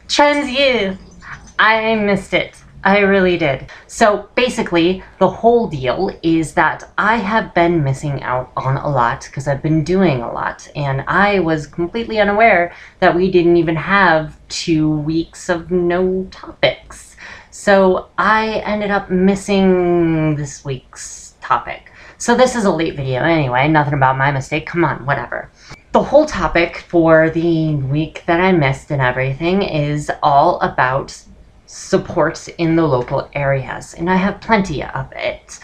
Trans youth. I missed it. I really did. So basically, the whole deal is that I have been missing out on a lot because I've been doing a lot, and I was completely unaware that we didn't even have 2 weeks of no topics. So I ended up missing this week's topic. So this is a late video anyway, nothing about my mistake, come on, whatever. The whole topic for the week that I missed and everything is all about support in the local areas, and I have plenty of it.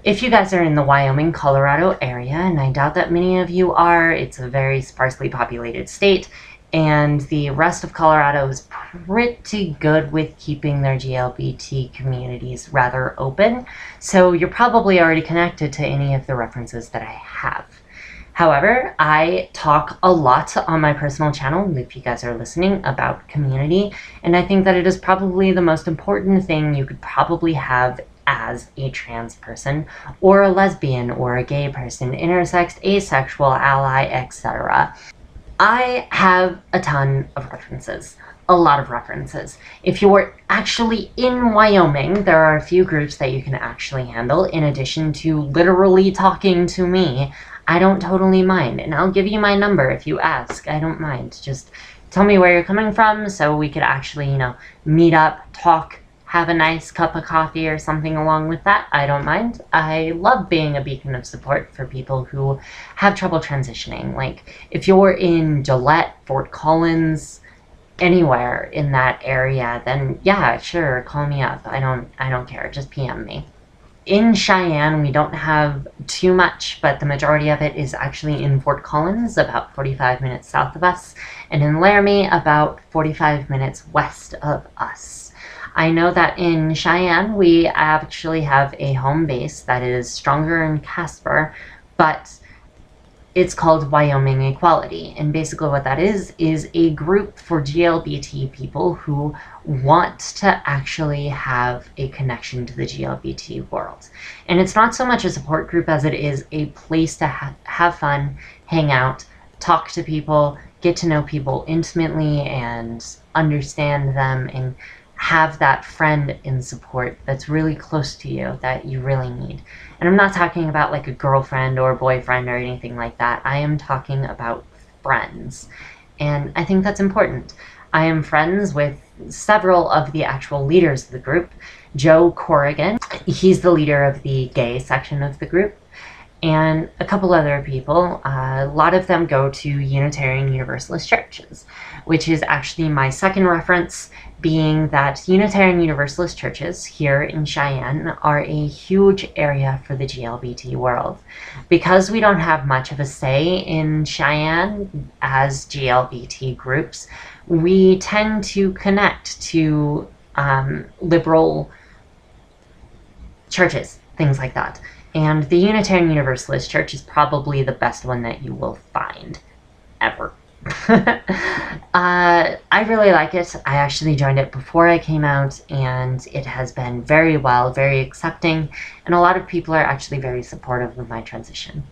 If you guys are in the Wyoming, Colorado area, and I doubt that many of you are, it's a very sparsely populated state, and the rest of Colorado is pretty good with keeping their GLBT communities rather open, so you're probably already connected to any of the references that I have. However, I talk a lot on my personal channel, if you guys are listening, about community, and I think that it is probably the most important thing you could probably have as a trans person, or a lesbian, or a gay person, intersex, asexual, ally, etc. I have a ton of references. A lot of references. If you're actually in Wyoming, there are a few groups that you can actually handle in addition to literally talking to me. I don't totally mind, and I'll give you my number if you ask. I don't mind. Just tell me where you're coming from so we could actually, meet up, talk, have a nice cup of coffee or something along with that. I don't mind. I love being a beacon of support for people who have trouble transitioning. Like, if you're in Gillette, Fort Collins, anywhere in that area, then yeah, sure, call me up. I don't care. Just PM me. In Cheyenne, we don't have too much, but the majority of it is actually in Fort Collins, about 45 minutes south of us, and in Laramie, about 45 minutes west of us. I know that in Cheyenne, we actually have a home base that is stronger in Casper, but it's called Wyoming Equality, and basically what that is a group for GLBT people who want to actually have a connection to the GLBT world. And it's not so much a support group as it is a place to have fun, hang out, talk to people, get to know people intimately, and understand them, and have that friend in support that's really close to you that you really need. And I'm not talking about like a girlfriend or boyfriend or anything like that. I am talking about friends. And I think that's important. I am friends with several of the actual leaders of the group. Joe Corrigan, he's the leader of the gay section of the group, and a couple other people. A lot of them go to Unitarian Universalist churches, which is actually my second reference, being that Unitarian Universalist churches here in Cheyenne are a huge area for the GLBT world. Because we don't have much of a say in Cheyenne as GLBT groups, we tend to connect to liberal churches, things like that. And the Unitarian Universalist Church is probably the best one that you will find, ever. I really like it. I actually joined it before I came out, and it has been very well, very accepting, and a lot of people are actually very supportive of my transition.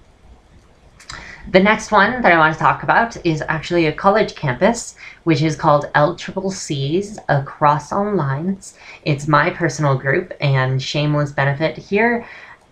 The next one that I want to talk about is actually a college campus, which is called LCC's Across All Lines. It's my personal group, and shameless benefit here,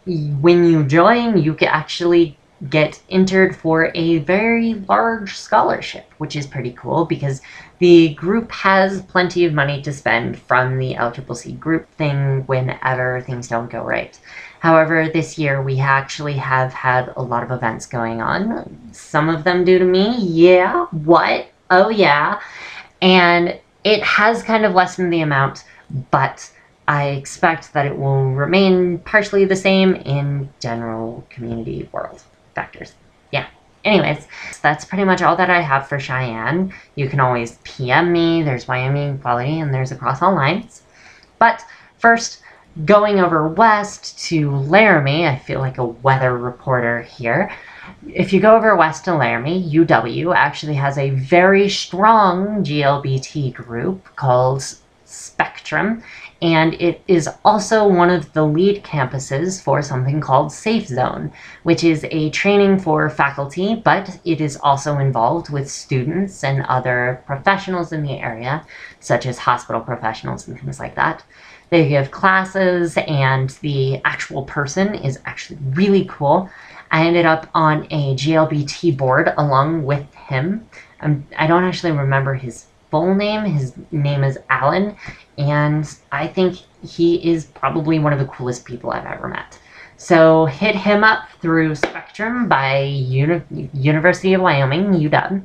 when you join, you can actually get entered for a very large scholarship, which is pretty cool because the group has plenty of money to spend from the LCC group thing whenever things don't go right. However, this year we actually have had a lot of events going on. Some of them due to me. Yeah, what? Oh yeah. And it has kind of lessened the amount, but I expect that it will remain partially the same in general community world factors. Yeah. Anyways, that's pretty much all that I have for Cheyenne. You can always PM me. There's Wyoming Equality and there's Across All Lines. But first, going over west to Laramie, I feel like a weather reporter here. If you go over west to Laramie, UW actually has a very strong GLBT group called Spectrum, and it is also one of the lead campuses for something called Safe Zone, which is a training for faculty, but it is also involved with students and other professionals in the area, such as hospital professionals and things like that. They give classes, and the actual person is actually really cool. I ended up on a GLBT board along with him. I don't actually remember his full name. His name is Alan, and I think he is probably one of the coolest people I've ever met. So hit him up through Spectrum by University of Wyoming, UW.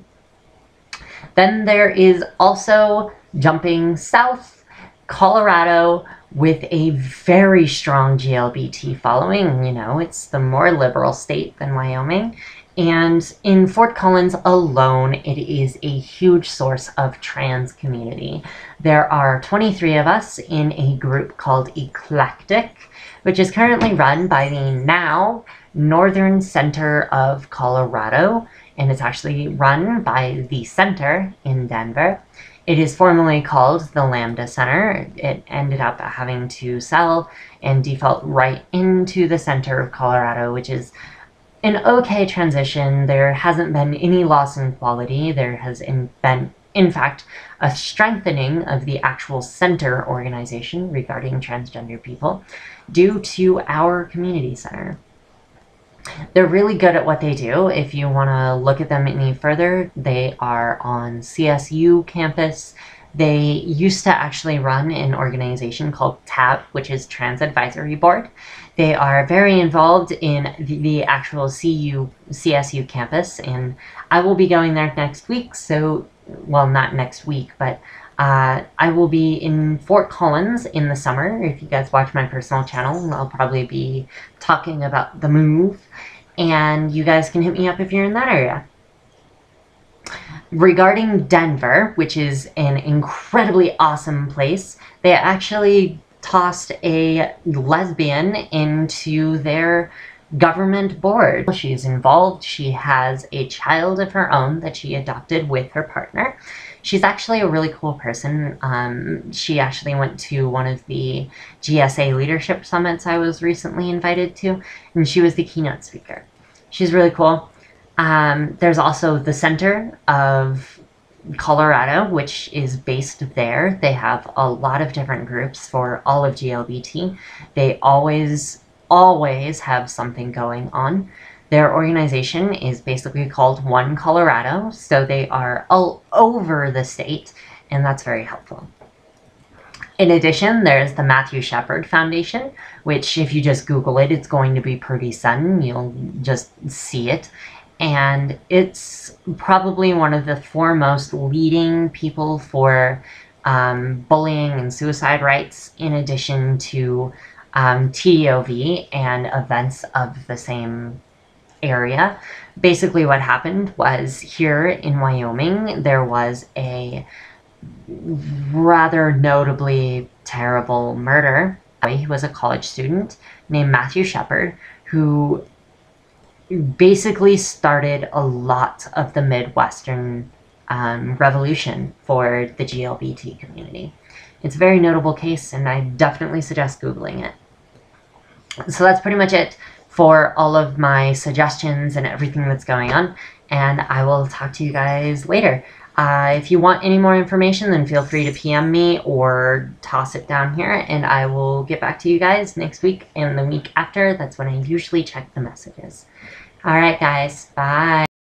Then there is also, jumping south, Colorado, with a very strong GLBT following. You know, it's the more liberal state than Wyoming. And in Fort Collins alone, it is a huge source of trans community. There are 23 of us in a group called Eclectic, which is currently run by the now Northern Center of Colorado, and it's actually run by the Center in Denver. It is formerly called the Lambda Center. It ended up having to sell and default right into the Center of Colorado, which is an okay transition. There hasn't been any loss in quality. There has been, in fact, a strengthening of the actual center organization regarding transgender people due to our community center. They're really good at what they do. If you want to look at them any further, they are on CSU campus. They used to actually run an organization called TAB, which is Trans Advisory Board. They are very involved in the actual CSU campus, and I will be going there next week. So, well, not next week, but I will be in Fort Collins in the summer. If you guys watch my personal channel, I'll probably be talking about the move, and you guys can hit me up if you're in that area. Regarding Denver, which is an incredibly awesome place, they actually tossed a lesbian into their government board. She's involved. She has a child of her own that she adopted with her partner. She's actually a really cool person. She actually went to one of the GSA leadership summits I was recently invited to, and she was the keynote speaker. She's really cool. There's also the Center of Colorado, which is based there. They have a lot of different groups for all of GLBT. They always have something going on. Their organization is basically called One Colorado, so they are all over the state, and that's very helpful. In addition, there's the Matthew Shepard Foundation, which if you just Google it, it's going to be pretty sudden. You'll just see it. And it's probably one of the foremost leading people for bullying and suicide rights, in addition to TDOV and events of the same area. Basically what happened was, here in Wyoming, there was a rather notably terrible murder. He was a college student named Matthew Shepard, who basically started a lot of the Midwestern revolution for the GLBT community. It's a very notable case, and I definitely suggest Googling it. So that's pretty much it for all of my suggestions and everything that's going on, and I will talk to you guys later. If you want any more information, then feel free to PM me or toss it down here, and I will get back to you guys next week and the week after. That's when I usually check the messages. All right, guys. Bye.